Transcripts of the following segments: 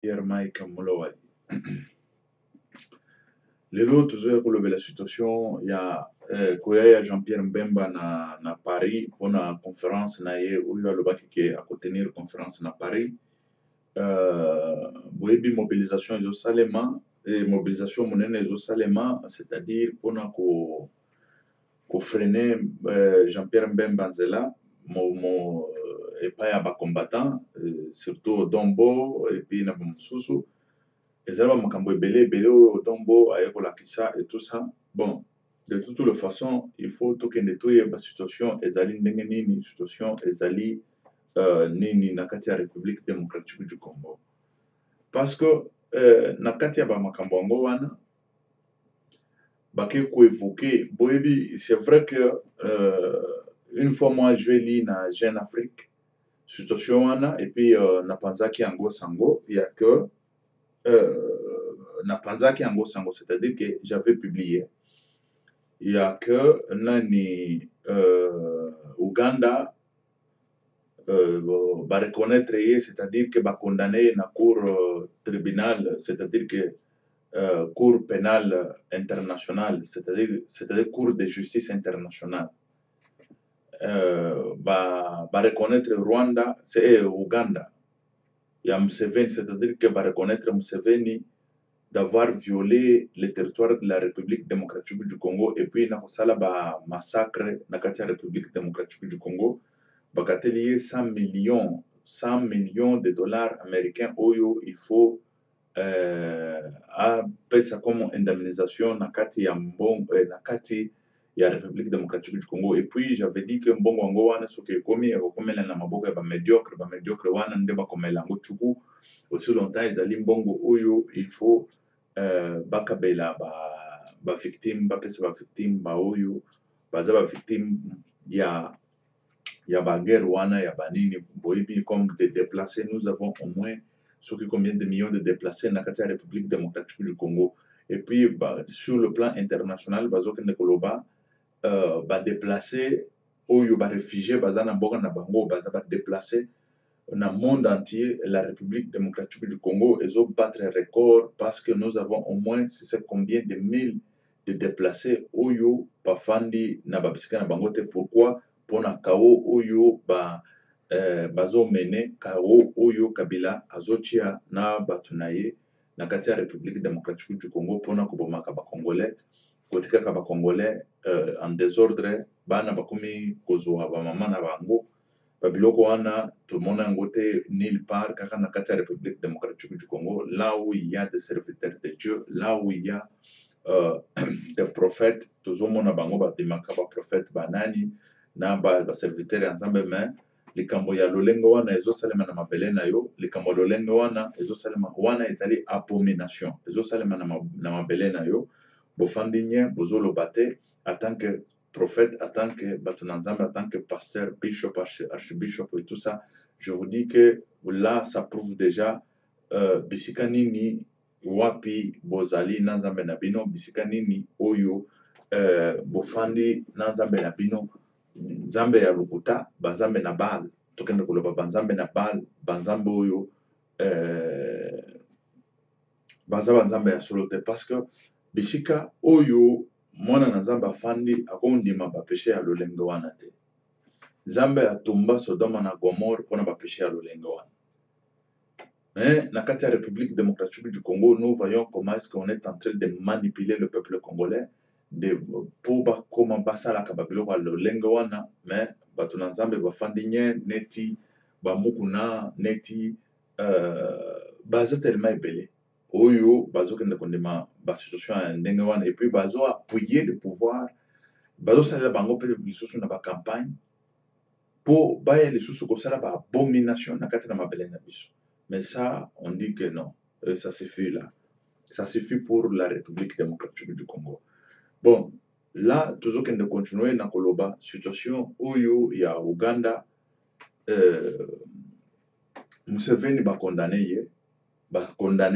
Pierre Mike Molowadi. Lelo toujours pour la situation, il y a Koya Jean-Pierre Mbemba na Paris pour une conférence na ye où il y a le bac qui est à tenir conférence na Paris. Boyebi mobilisation izo salema et mobilisation monene izo salema, c'est-à-dire pour na ko freiner Jean-Pierre Mbemba nzela mo et pas ya ba combattant surtout Dombo et puis na Mosusu. Ezala makambo ebele ebele oyo Dombo aye kolakisa et tout ça. Bon, de toute les façons, il faut tokende toyeba situation ezali ndenge nini, situation ezali nini na kati ya République démocratique du Congo. Parce que na kati ya ba makambo yango wana bake koévoquer boyebi, c'est vrai que une fois moi je lis na Jeune Afrique situation wana et puis na panzaki yango sango il y a que na panzaki yango sango, c'est-à-dire que j'avais publié. Il y a que nani Uganda va reconnaître, c'est-à-dire que va condamner na cour tribunal, c'est-à-dire que cour pénale internationale, c'est-à-dire cour de justice internationale. Va reconnaître Rwanda, c'est Uganda. Il y a Museveni, c'est-à-dire que va reconnaître Museveni d'avoir violé le territoire de la République démocratique du Congo et puis na kosala ba massacre na kati ya République démocratique du Congo bakateli 100 millions de dollars américains oyo il faut apesa comme indemnisation na kati ya na kati ya République démocratique du Congo. Et puis j'avais dit que mbongo yango wana soki ekomi ekokomela na maboko ya bamédiocre wana nde bakomela yango tchuku aussi longtemps ezali mbongo oyo il faut bakabela ba victime bapesa ba victime ba oyo baza ba victime ya ba guerre wana ya banini boyebi comme des déplacés. Nous avons au moins combien de millions de déplacés na kati ya République démocratique du Congo. Et puis sur le plan international bazokende koloba ba déplacés oyo ba réfugiés baza na mboka na bango baza ba déplacés dans le monde entier. La République démocratique du Congo ezo battre record parce que nous avons au moins c'est combien de mille de déplacés oyo bafandi na babisika na bango te. Pourquoi? Pona kao oyo bazo mene kao oyo Kabila azotia na batunaye na kati ya République démocratique du Congo pona kobomaka ba Congolais kotikaka ba Congolais en désordre bana bakomi kozwa ba mama na bango babiloko wana tomona yango te nulle part kaka na kati ya République démocratique du Congo, là où il y a des serviteurs de Dieu, là où il y a des prophètes tozomona bango babimaka baprophète banani na baserviteur ya Nzambe. Mais likambo ya lolenge wana ezosalema na mabele na yo, likambo ya lolenge wana ezosalema wana ezali abomination ezosalema na mabele na yo bofandi nye bozoloba te en tant que prophète, en tant que Batunanzambe, en tant que pasteur, bishop, archbishop et tout ça. Je vous dis que là, ça prouve déjà bisika nini wapi bozali na Nzambe na bino, bisika nini oyo bofandi na Nzambe na bino, Nzambe ya lokuta, banzambe na Baal, tokende koloba banzambe na Baal, banzambe oyo baza banzambe ya solo te, parce que bisika oyo mwana na Nzambe afandi akondima bapeshe ya lolenge wana te. Nzambe atumba Sodoma na Gomorre mpona bapeshe ya lolenge wana. Mais na kati ya République démocratique du Congo, nous voyons comment est-ce qu'on est en train de manipuler le peuple congolais pour bakoma basalaka babiloko ya lolenge wana. Mais bato na Nzambe bafandi nye neti bamukuna neti baza tellement ebele oyo bazokende kondima basituation ya ndenge wana, et puis bazo appuyer le pouvoir bazosalela bango mpe lisusu na bacampagne mpo baya lisusu kosala baabomination na kati na mabele na biso. Mais ça on dit que non, ça suffit là, ça suffit pour la République démocratique du Congo. Bon, là tozokende continuer na koloba situation oyo ya Uganda. Museveni bakondane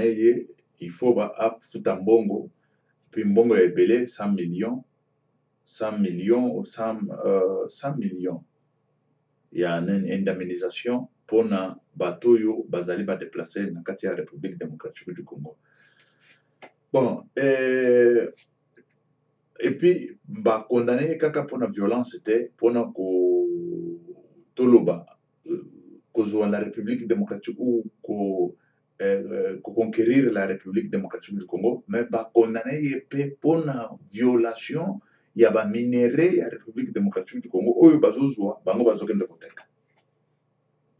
ye, il faut afuta mbongo, puis mbongo ya ebele 100 millions ya indemnisation mpona bato oyo bazali déplacé na kati ya République démocratique du Congo. Bon, et puis condamné kaka mpona violence te mpona toloba kozwa la République démocratique ou conquérir la République démocratique du Congo, mais condamné ye pe mpona violation ya minéraux ya République démocratique du Congo oyo bazozwa bango bazokende koteka.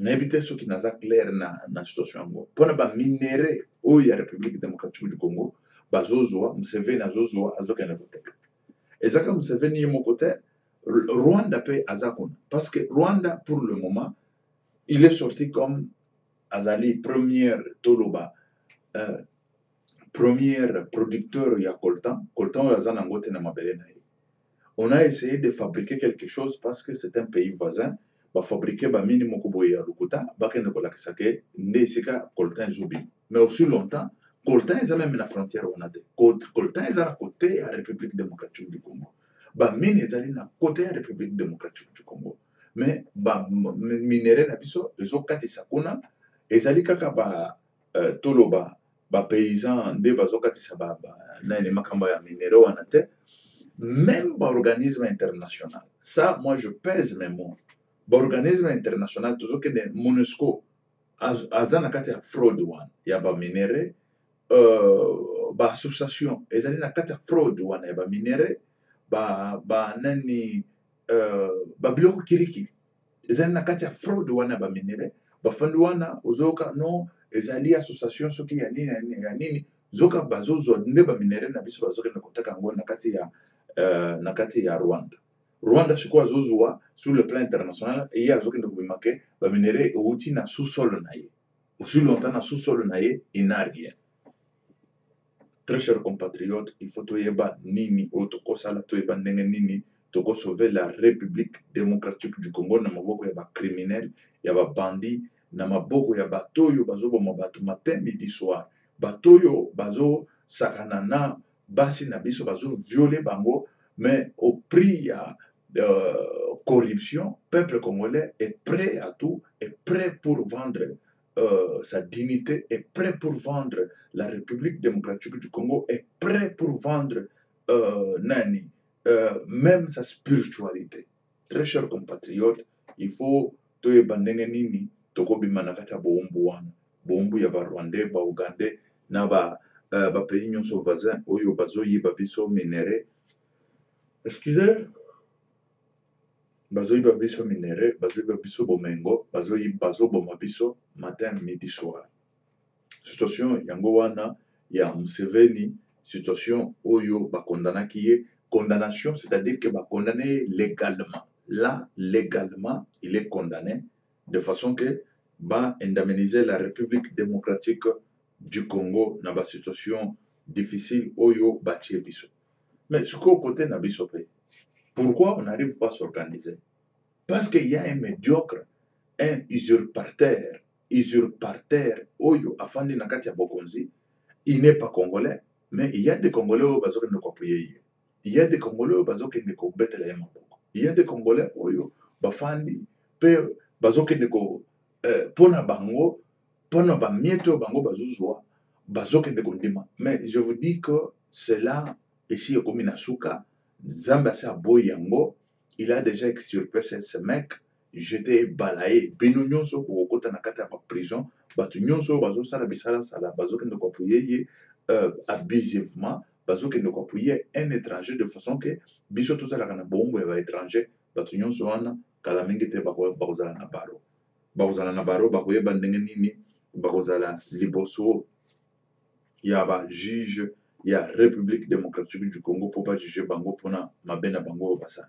Nayebi te soki naza clair na situation yango mpona minéraux oyo ya République démocratique du Congo bazozwa Museveni azokende koteka. Ezaka Museveni ye moko te, Rwanda pe aza kuna parce que Rwanda pour le moment il est sorti comme azali première toloba première producteur ya coltan oyo aza nango te na mabele na ye. On a essayé de fabriquer quelque chose parce que c'est un pays voisin, fabriquer mini moko boye ya lokuta bakende kolakisa ke nde esika coltan ezobima. Mais aussi longtemps coltan eza même na frontière wana te, coltan eza na côté ya République démocratique du Congo, mine ezali na côté ya République démocratique du Congo, mais minéraux na biso ezokatisa kuna ezali kaka toloba paysan nde bazokatisa nani makambo ya minéraux wana te. Même l'organisme international, ça, moi, je pèse mes mots. L'organisme international, toujours que les MONUSCO, azana kati ya fraude wana, ya minéraux, association, ezali na kati ya fraude wana, ya minéraux, nani, biloko kirikiri, ezali na kati ya fraude wana, minéraux, fandi wana, ozoka, non, ezali association, soki ya nini, zoka bazozwa nde minéraux na biso bazokende koteka yango na kati ya Rwanda. Rwanda sikoyo azozwa sur le plan international ye azokende kobima ke minéraux euti na sous-sol na ye. Aussi longtemps na sous-sol na ye, il n'a rien. Très chers compatriotes, il faut toyeba nini oyo tokosala, toyeba ndenge nini sauver la République démocratique du Congo na maboko ya criminel, ya bandi, na maboko ya bato oyo bazoboma bato matin midi soir, bato oyo bazosakana na basi na biso, violer bango, mais au prix ya corruption. Peuple congolais est prêt à tout, est prêt pour vendre sa dignité, est prêt pour vendre la République démocratique du Congo, est prêt pour vendre même sa spiritualité. Très chers compatriotes, il faut toyeba ndenge nini tokobima na kati ya boumbu wana, boumbu ya Rwandais, Ougandais na pays nyonso voisin oyo bazoyiba biso minéraux. Excusez, bazoyiba biso minéraux, bazoyiba biso bomengo, bazoboma biso matin midi soir. Situation yango wana ya Museveni, situation oyo bakondanaki ye, condamnation, c'est-à-dire que condamné légalement. Là, légalement, il est condamné de façon que indemniser la République démocratique du Congo dans la situation difficile oyo batie biso. Mais ce qu'au côté na biso pe, pourquoi on n'arrive pas à s'organiser? Parce qu'il y a un médiocre, un usurpateur oyo afandi na kati ya bokonzi. Il n'est pas congolais, mais il y a des Congolais oyo bazokende koapuye. Il y a des Congolais oyo bazokende kobetela ye maboko. Il y a des Congolais oyo bafandi pe bazokende pona bango, pona bamieto oyo bango bazozwa, bazokende kondima. Mais je vous dis que cela ici ekomi na suka, Nzambe ase aboyi yango, il a déjà extirpé ce mec, jeté balayé, bino nyonso kokota na kati ya prison, bato nyonso bazosala bisala sala, bazokende koapuye ye abusivement, bazokende koapuye un étranger de façon que biso tozalaka na bombo ya baétranger, bato nyonso wana kala mingi te bakozala na baro. Bakozala na baro, bakoyeba ndenge nini bakozala liboso ya juge ya République démocratique du Congo pour pas juger bango pona mabena bango basa.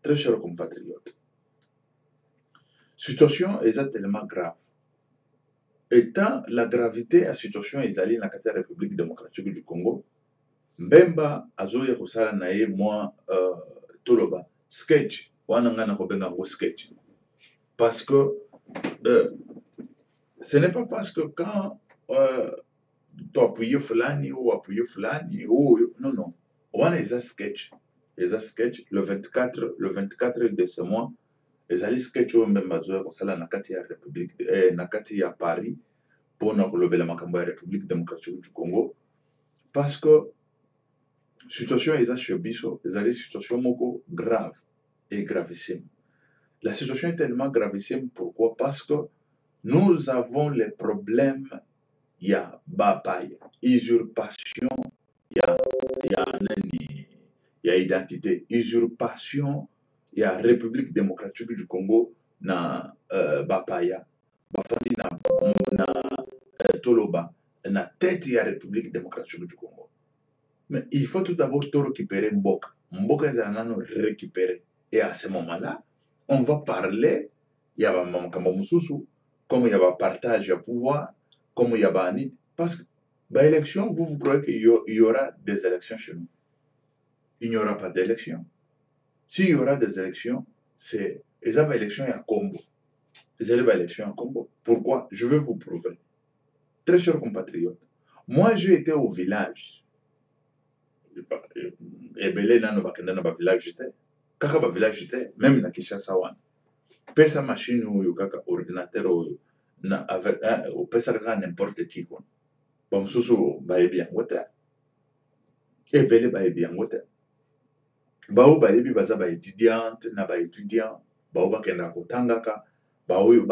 Très chers compatriotes, situation est tellement grave. Étant la gravité de la situation ezali na kati ya République démocratique du Congo, Mbemba azoya kosala na ye moi toloba sketch wana nga na kobenga ngo sketch, parce que ce n'est pas parce que quand tu appuies fulani ou appuies fulani ou non, wana eza sketch le 24 de ce mois ezali sketch oyo mbe bazoya kosala na kati ya république na kati ya Paris mpona kolobela makambo ya République démocratique du Congo, parce que situation eza chez biso ezali situation moko grave et gravissime. La situation est tellement gravissime, pourquoi? Parce que nous avons les problèmes, il y a bapaya, usurpation, il y a nani, il y a identité, usurpation, il y a République démocratique du Congo na bapaya, bafandi na toloba na tête ya République démocratique du Congo. Mais il faut tout d'abord tout récupérer Mboka. Mboka est en récupérer. Et à ce moment-là, on va parler, il y a comme il y a un partage de pouvoir, comme il y a un... Parce que, bah, élection, vous croyez qu'il y aura des élections chez nous? Il n'y aura pas d'élection. S'il y aura des élections, c'est... Et ça, bah, élection à Combo. C'est élection à Combo. Pourquoi? Je vais vous prouver. Très chers compatriotes, moi, j'ai été au village. Ebele nano bakenda na ba village te kaka ba village te même na Kinshasa wana pesa machine oyo kaka ordinateur oyo na avec opesa kaka n'importe qui quoi ba mususu bayebi yango te ebele bayebi yango te bao bayebi baza ba étudiante na ba étudiant bao bakenda kotangaka baoyo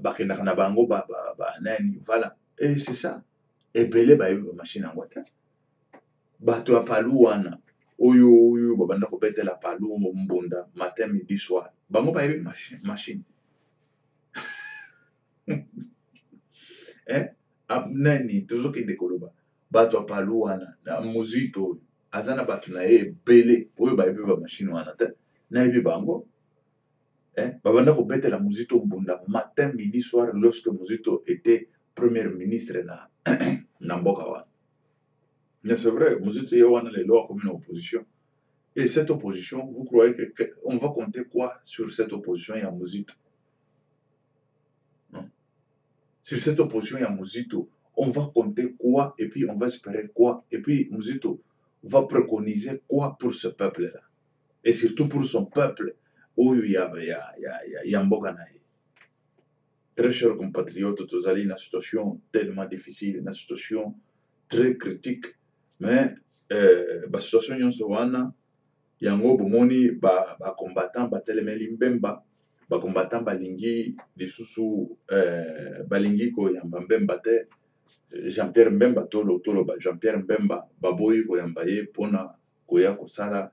bakendaka na bango nani voilà et c'est ça ebele bayebi ba machine yango te bato ya palu wana oyo babanda kobetela palu mbunda matin midi soir bango bayebi machine nani tozokende koloba bato ya palu wana na muzito oyo aza na bato na ye ebele oyo bayebi bamashine wana te nayebi bango babanda kobetela muzito mbunda matin midi soir lorsque muzito était premier ministre na mboka wana. Mais c'est vrai, Mouzito Yawana les lois comme une opposition. Et cette opposition, vous croyez qu'on va compter quoi sur cette opposition et à Mouzito? Sur cette opposition et à Mouzito, on va compter quoi et puis on va espérer quoi? Et puis Mouzito va préconiser quoi pour ce peuple-là? Et surtout pour son peuple, où il y a Mboganaï. Très chers compatriotes, tous allez dans une situation tellement difficile, une situation très critique. Mais la situation nyonso wana yango bomoni ba combattant batelemeli Mbemba ba combattant balingi lisusu balingi ko yamba Mbemba te Jean-Pierre Mbemba tolo ba Jean-Pierre Mbemba baboyi ko yamba ye pona koya kosala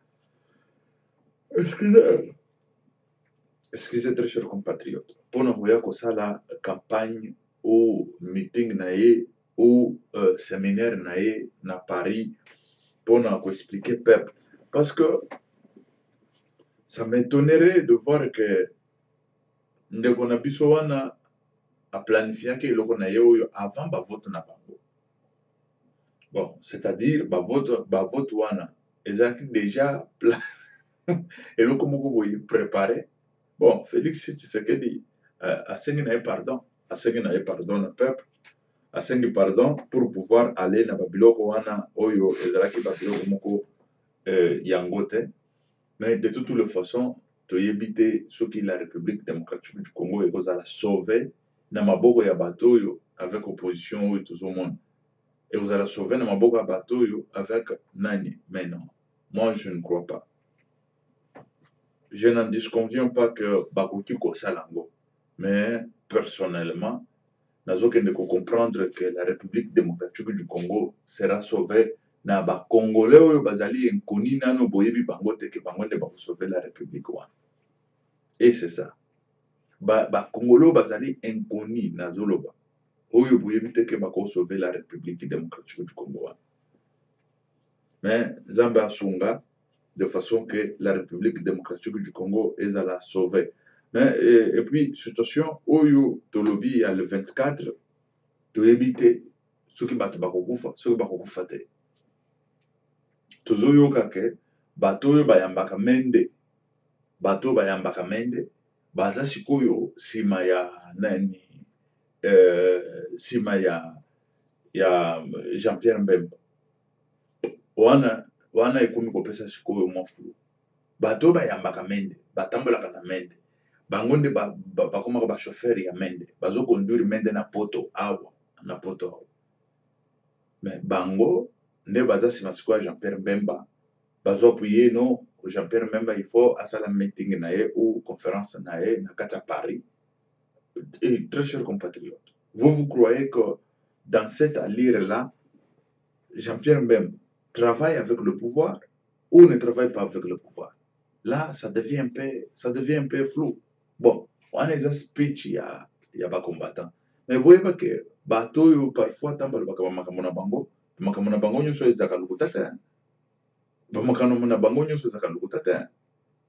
excusez très chers compatriotes pona koya kosala campagne ou meeting na ye ou séminaire na ye na Paris pour nous expliquer peuple. Parce que ça m'étonnerait de voir que ndeko na biso wana a planifié que eloko na ye oyo avant ba vote na bango. Bon, c'est-à-dire ba vote wana ezaki déjà eloko moko boye préparé. Bon, Félix Tshisekedi asengi na ye pardon, asengi na ye pardon na peuple. Asengi pardon pour pouvoir aller na babiloko wana oyo ezalaki babiloko moko yango te. Mais de toutes les façons, toyebi te soki la République démocratique du Congo ekozala sauver na maboko ya bato oyo avec opposition oyo tozomona ekozala sauver na maboko ya bato oyo avec nani. Mais non, moi je ne crois pas. Je n'en disconviens pas que bakoki kosala yango, mais personnellement nazokende ko comprendre que la République démocratique du Congo sera sauvée na ba Congolais oyo bazali enkoni nano boyebi bango te ke bango nde bakosauver la République wana. Et c'est ça. Ba Congolais bazali enkoni nazoloba oyo boyebi te ke bakosauver la République démocratique du Congo wana. Mais Nzambe asunga de façon que la République démocratique du Congo ezala sauvée. Mais, et puis, situation oyo tolobi il y a le 24, toyebi te soki bato bakokufa soki bakokufa te. Tozoyoka ke bato oyo bayambaka mende baza sikoyo sima ya nani sima ya Jean-Pierre Mbemba wana ekomi kopesa sikoyo mwa flou. bato bayambaka mende batambolaka na mende bango nde bakomaka bachauffeur ya mende bazokonduire mende na poto awa na poto awa mais bango nde baza nsima sikoyo ya Jean-Pierre Mbemba bazoappuye no Jean-Pierre Mbemba il faut asala meeting na ye ou conférence na ye na kati ya Paris. Et très chers compatriotes, vous croyez que dans cette allure-là, Jean-Pierre Mbemba travaille avec le pouvoir ou ne travaille pas avec le pouvoir? Là, ça devient un peu flou. Bon, on a des speech, il y a pas combattant. Mais vous voyez pas que bateau parfois tant balobaka makambo na bango nyonso ezaka lokuta te. Ba makambo na bango nyonso ezaka lokuta te.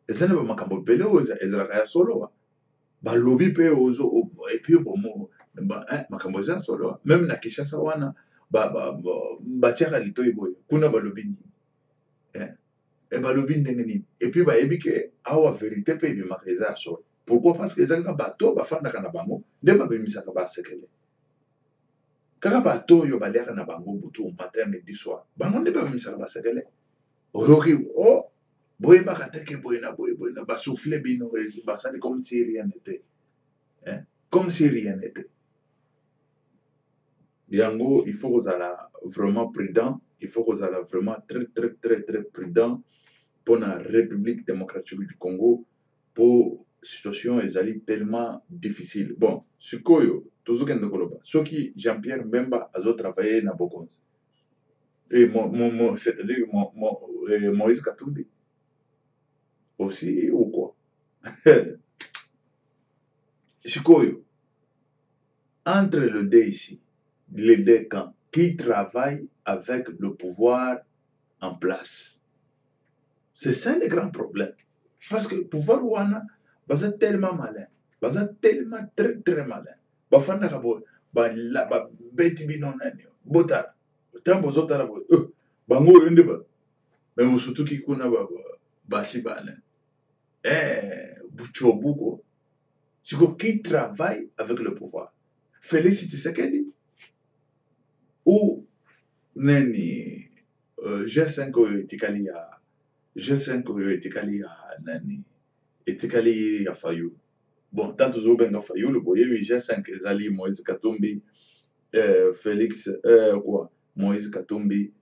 Ezana ba makambo bele ezalaka ya solo. Balobi pe ozo et puis bomo makambo eza solo. Même na Kinshasa wana batiaka litoi boye kuna balobi nini. Et balobi ndenge nini. Et puis bayebi ke awa vérité pe ebimaka eza ya solo. Pourquoi? Parce que ezalaka bato bafandaka na bango nde babemisaka basekele. Kaka bato oyo baliaka na bango butu matin midi soir bango nde babemisaka basekele. Oyoki boyebaka te ke boye na basouffle bino basali comme si rien n'était. Comme si rien n'était. Yango, il faut que ozala vraiment prudent, il faut que ozala vraiment très prudent pour la République démocratique du Congo pour situation ezali tellement difficile. Bon, sikoyo tozokende koloba soki Jean-Pierre Mbemba azo travailler na Bokonzi et c'est-à-dire Moïse Katumbi aussi ou quoi? Sikoyo entre le deux ici, les deux camps qui travaillent avec le pouvoir en place. C'est ça le grand problème. Parce que le pouvoir wana baza tellement malin, baza tellement très malin. Bafanda kabo ba beti bino nani bota tambo zota la bo bango yende ba mais musutu ki kuna ba chibana buchobuko siko qui travaille avec le pouvoir. Félix Tshisekedi ou nani G5 oyo etikali ya nani etikali ya Fayulu. Bon, tant tozobenga Fayulu boyebi G5 ezali Moïse Katumbi Félix Moïse Katumbi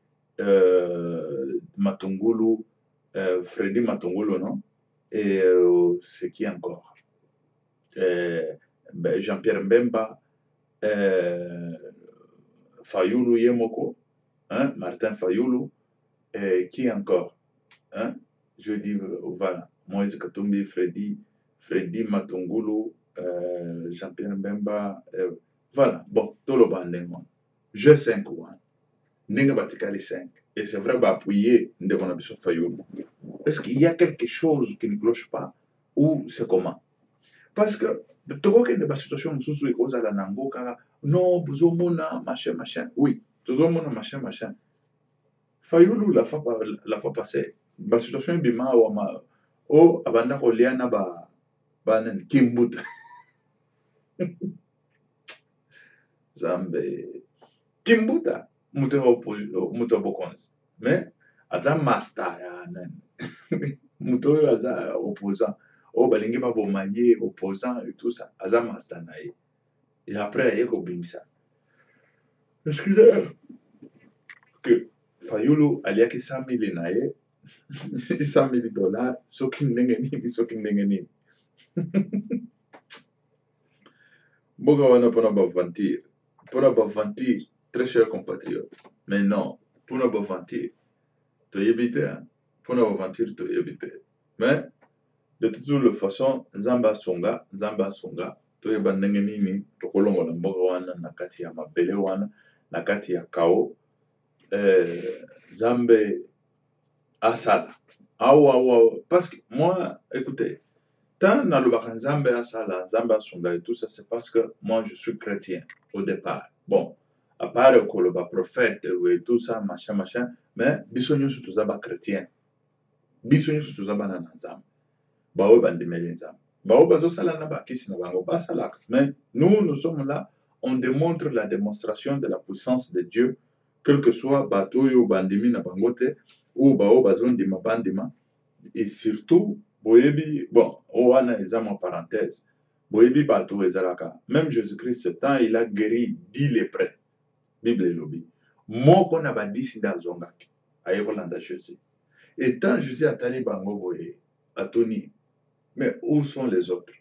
Matungulu Freddy Matungulu, non? Et c'est qui encore? Jean-Pierre Mbemba Fayulu Yemoko, hein? Martin Fayulu, qui encore? Hein? Je dis, voilà, Moïse Katumbi, Freddy Matungulu, Jean-Pierre Mbemba, voilà, bon, tout le bandement. G5 one, Ninga Batikali 5, et c'est vrai, bah, appuyer Ndemonabiso Fayulu. Est-ce qu'il y a quelque chose qui ne cloche pas, ou c'est comment? Parce que, toko kende ba situation mususu ekozala na mboka non bozomona machin oui tozomona machin Fayulu la fois passée ba situation bima wa o abanda kolia na ba nani kimbuta zambe kimbuta muto Bokonzi mais aza master ya nani muto aza opposant oh balingi baboma ye opposant et tout ça aza master na ye et après aye kobimisa excusez que Fayulu aliaki 100,000 na ye $100,000 soki ndenge nini mboka wana mpona baventure très cher compatriote mais non mpona baventure toyebi te mpona baventure toyebi te mais de toute façon nzambe asonga toyeba ndenge nini tokolongola mboka wana na kati ya mabele wana na kati ya kao nzambe asala awa parce que moi écoutez tant nalobaka nzambe asala nzambe asonga et tout ça c'est parce que moi je suis chrétien au départ bon à part koloba prophète et tout ça machin mais biso nyonso toza ba chrétien biso nyonso toza bana na nzambe baoyo bandimeli nzambe baoyo bazosala na bakisi na bango basalaka mais nous sommes là on démontre la démonstration de la puissance de Dieu quel que soit bato oyo bandimi na bango te ou baoyo bazondima bandima Et surtout, boyebi, bon, wana examen parenthèse, boyebi bato ezalaka. Même Jésus-Christ, ce temps, il a guéri 10 lépreux. Bible elobi. Moko na ba 10 nda zongaki. Aye kolanda Jésus. Et tant Jésus atali bango boye, atoni, mais où sont les autres?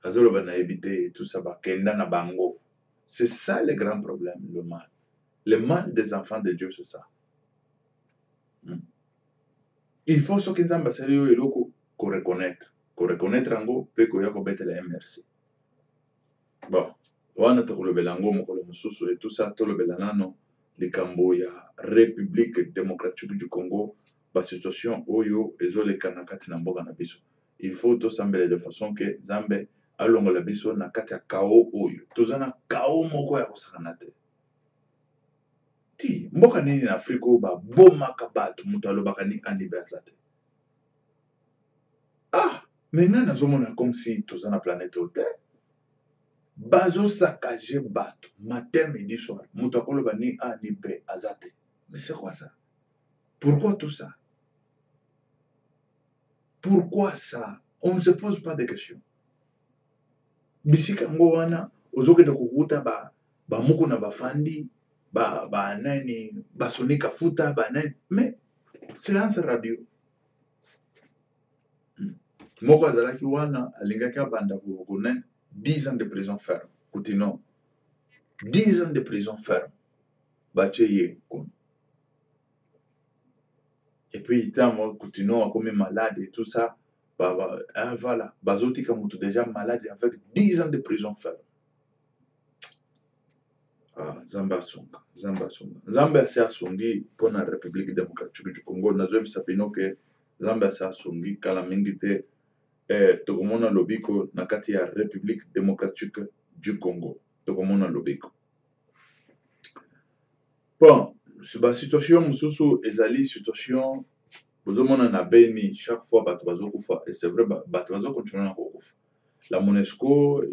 Azolo bana ebite tout ça ba kenda na bango. C'est ça le grand problème, le mal. Le mal des enfants de Dieu, c'est ça. Il faut ce que nous avons fait, qu'on reconnaître. Qu'on reconnaître en pe ko yako betela merci. Bon, wana tokolobela ngo mokolo mosusu et tout ça tolobela nano likambo ya République démocratique du Congo ba situation oyo ezoleka na kati na mboka na biso. Il faut tosambela de façon que Nzambe alongola biso na kati ya kao oyo. Tozana kao moko ya kosakana te. Ti mboka nini na Afrika oyo babomaka bato moto alobaka ni anibe aza te. Ah, maintenant nazomona comme si toza na planète Terre. Bazo saccager bato matin midi soir. Moto akoloba ni anibe aza te. Mais c'est quoi ça? Pourquoi tout ça? Pourquoi ça? On ne se pose pas de questions. Bisika ngo wana ozokende kokuta ba muku na bafandi ba nani basonika futa ba nani, mais silence radio. Moko azalaki wana alingaki abanda ko 10 ans de prison ferme. Continuons. 10 ans de prison ferme. Bache et puis il continuons comme malade et tout ça. Voilà. Bazoti comme déjà malade avec 10 ans de prison ferme. Ah, Zamba Songa. Zamba c'est songi pour la République démocratique du Congo. Nazo bisapino que Zamba c'est songi kala mingite tokomona lobiko na kati ya République démocratique du Congo. Tokomona lobiko. Bon, c'est la situation mususu ezali situation bozomona na Beni chaque fois bato bazokufa et c'est vrai bato bazokontinue na kokufa. La MONUSCO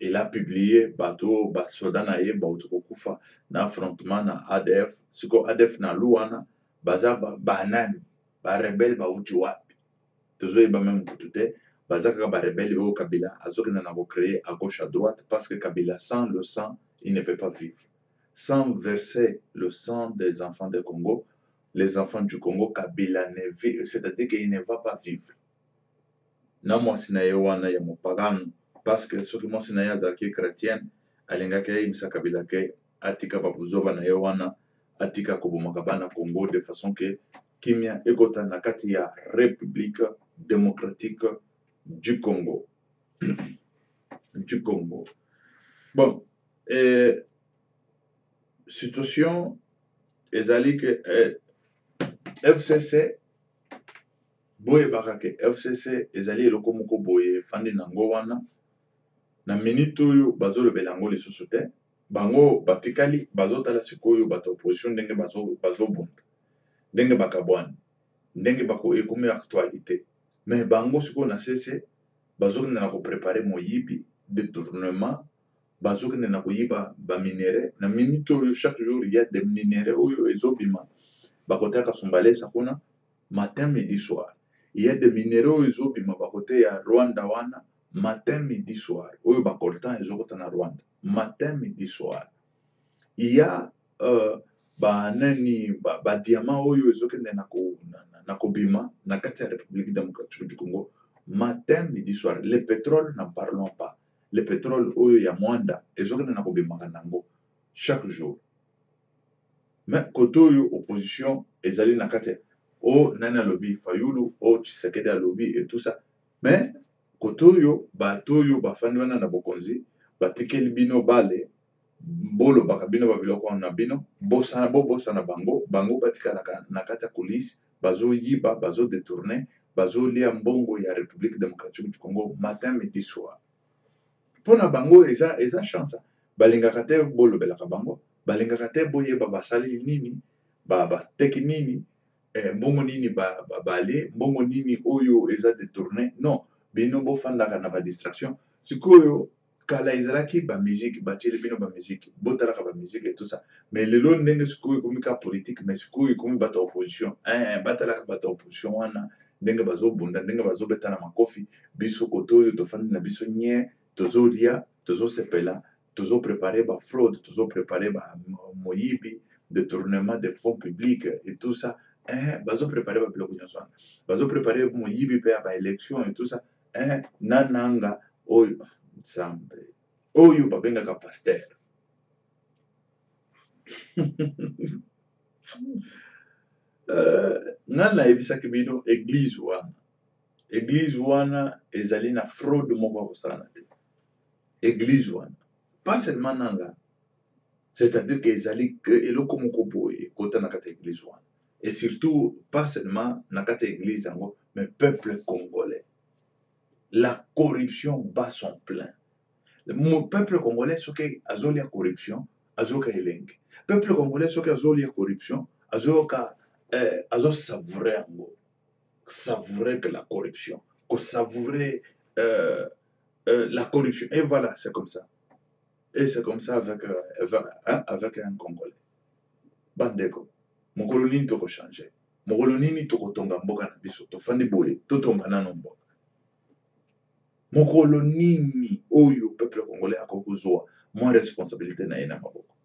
il a publié bato basoda na ye baotokokufa na affrontement na ADF siko ADF na luwana baza banani barebele bauti wapi tozoyeba même kutu te baza kaka barebele oyo Kabila azokenda na kocréer à gauche à droite parce que Kabila sans le sang il ne peut pas vivre. Sans verser le sang des enfants du Congo, les enfants du Congo, Kabila ne vit, c'est-à-dire qu'il ne va pas vivre. Na moi sinaye wana ya mopagano parce que ce que moi sinaye azaki chrétienne alinga ke imsa Kabila ke atika babuzoba na wana atika kobomaka bana Congo de façon que kimia ekota na kati ya République démocratique du Congo. Du Congo. Bon, situation ezali que FCC boye bakake FCC ezali eloko moko boye fandi nango wana na minute oyo bazolobela yango lisusu te bango batikali bazotala sikoyo bato opposition ndenge bazobunda ndenge bakabwana ndenge bako ekomi actualité mais bango sikoyo na CC bazokende na koprepare moyibi détournement bazokende na koyiba baminere na minute oyo chaque jour il y a des minéraux oyo ezobima bakotaka Sombalesa kuna matin midi soir il y a des minéraux ezobima bakote ya Rwanda wana matin midi soir oyo bakoltan ezokota na Rwanda matin midi soir il y a ba diamant oyo ezokende na kobima na kati ya République démocratique du Congo matin midi soir. Le pétrole n'en parlons pas. Le pétrole oyo ya Mwanda ezokende na kobimaka nango chaque jour. Mais koto oyo opposition ezali na kati o nani alobi Fayulu o Tshisekedi alobi et tout ça. Mais koto oyo bato oyo bafandi wana na bokonzi batikeli bino bale bolo bakabino babiloko na bino bosana bango batikalaka na kati ya kulisi bazoyiba bazodetourne bazolia mbongo ya République démocratique du Congo matin midi soir. Pona bango eza chance balingaka te bolobelaka bango balingaka te boyeba basali nini bateki nini mbongo nini bale mbongo nini oyo eza détourné non bino bofandaka na ba distraction sikoyo kala ezalaki ba musique batieli bino ba musique botalaka ba musique et tout ça mais lelo ndenge sikoyo ekomi ka politique mais sikoyo ekomi bato ya opposition batalaka bato ya opposition wana ndenge bazobunda ndenge bazobeta na makofi biso kote oyo tofandi na biso nye tozolia tozosepela tozoprépare bafraude tozoprépare moyibi détournement de fonds publics et tout ça bazoprépare babiloko nyonso wana bazoprépare moyibi mpe ya baélection et tout ça nananga oyo nzambe oyo babengaka paster nga nayebisaki bino église wana ezali na fraude moko akosalana te église wana pas seulement nanga c'est-à-dire que ezali eloko moko boye ekota na kati ya église wana et surtout pas seulement na kati ya église yango mais peuple congolais la corruption bat son plein mon peuple congolais soki azolia corruption azoyoka elenge peuple congolais soki azolia corruption azoyoka azosavourer yango savourer que la corruption savourer la corruption et voilà c'est comme ça et c'est comme ça avec un congolais bandeko mokolo nini tokochange mokolo nini tokotonga mboka na biso tofandi boye totonga nano mboka mokolo nini oyo peuple congolais akokozwa mwa responsabilité na ye na maboko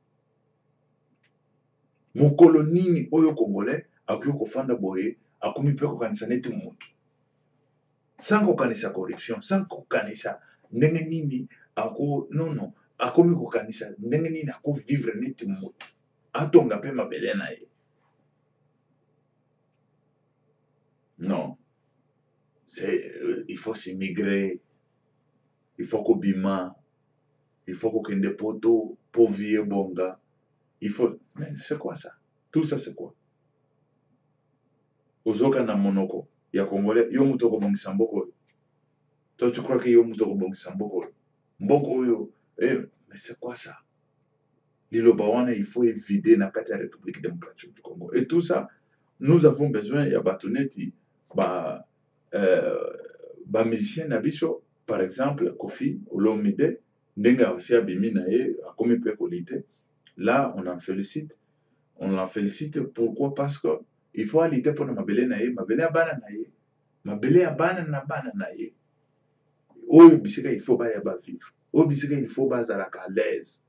mokolo nini oyo congolais akoki kofanda boye akomi mpe kokanisa neti motu sans kokanisa corruption sans kokanisa ndenge nini nono akomi kokanisa ndenge nini akovivre neti motu atonga mpe mabele na ye non il faut s'immigrer il faut kobima il faut kokende poto po vie bonga il faut mais c'est quoi ça tout ça c'est quoi ozoka na monoko ya congolais yo mutu okobongisa mboka oyo toi tu crois que yo mutu okobongisa mboka oyo mais c'est quoi ça liloba wana il faut évider na kati ya république démocratique du Congo et tout ça nous avons besoin ya bato neti musicien na biso par exemple Kofi Olomide ndenge asi abimi na ye akomi mpe kolite là on l'en félicite pourquoi parce que il faut alite mpona mabele na ye mabele ya bana na ye mabele ya bana na ye oyo bisika il faut baya bavivre oyo bisika il faut bazalaka à l'aise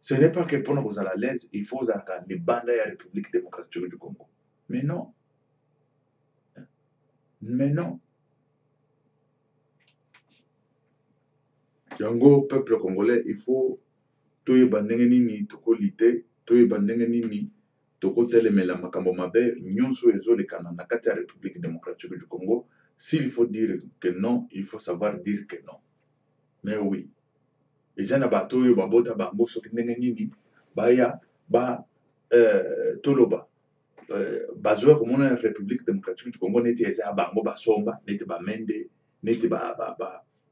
ce n'est pas que mpona kozala à l'aise il faut ozalaka libanda ya république démocratique du Congo mais non yango peuple congolais il faut toyeba ndenge nini tokolite toyeba ndenge nini tokotelemela makambo mabe nyonso ezolekana na kati ya république démocratique du Congo s'il faut dire que non il faut savoir dire que non mais oui eza na bato oyo babota bango soki ndenge nini baya toloba bazwa komona na république démocratique du Congo neti eza ya bango basomba neti bamende neti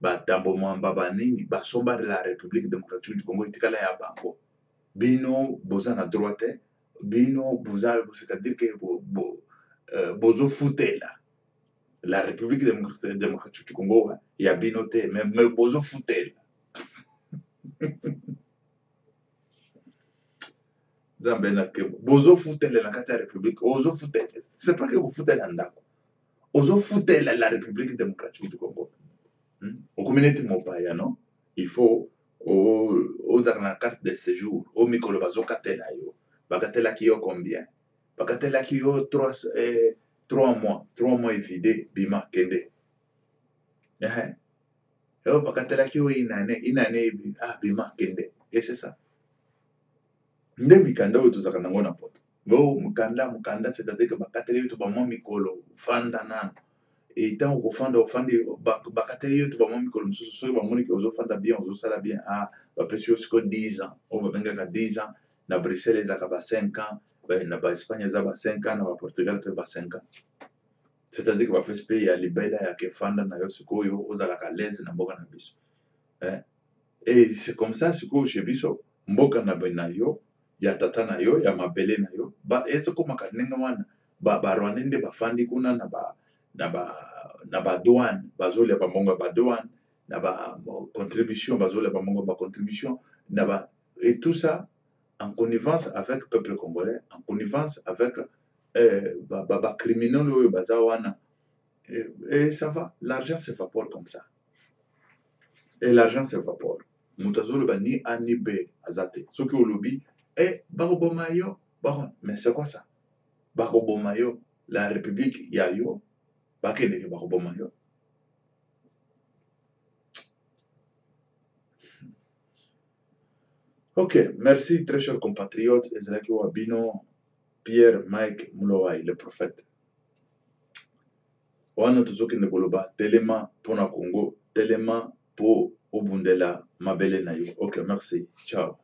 batambo mwamba banini basomba de la république démocratique du Congo etikala ya bango bino boza na droit te bino c'est-à-dire que bozofutela la république démocratique du Congo ya bino te mais bozofutela nzambe nake bozofutela na kati ya république ozofutela c'est pas que kofutela ndako ozofutela la république démocratique du Congo okomi neti mopaya non il faut ozala na carte de séjour o mikolo bazokatela yo bakatelaki yo combien bakatelaki yo 3 mois evide bima kende bakatelaki yo inane bima kende et c'est ça nde mikanda oyo tozalaka nango na poto mokanda c'est-à-dire que bakateli yo to bamwa mikolo fanda nano ntango kofanda ofandi bakateli yo to bamwa mikolo mosusu soki bamoniki ozofanda bien ozosala bien bapesi yo siko 10 ans oyo babengaka 10 ans na Bruxelles ezalaka ba 5 ans na baespagne eza ba 5 ans na baportugal mpe ba 5 ans c'est-à-dire que bapesi mpe ya libela ya kefanda na yo sikoyo ozalaka l'aise na mboka na biso et c'est comme ça sikoyo chez biso mboka na yo ya tata na yo ya mabele na yo ezokomaka ndenge wana barwanda nde bafandi kuna na badouane bazolia bambongo ya badouane na ba contribution bazola bango ba contribution na ba, et tout ça en connivence avec le peuple congolais, en connivence avec ba criminels oyo baza wana, et ça va, l'argent s'évapore comme ça. Et l'argent s'évapore. Moto azoloba ni A ni B azate. Soki olobi, bakoboma yo, mais c'est quoi ça? Bakoboma yo, la République ya yo, bakendeke bakoboma yo. Ok, merci très chers compatriotes. Ezalaki Wabino, Pierre Mike Mulowai, le prophète. Wana tozokende koloba telema pona Congo, telema po obundela mabele na yo. Ok, merci. Ciao.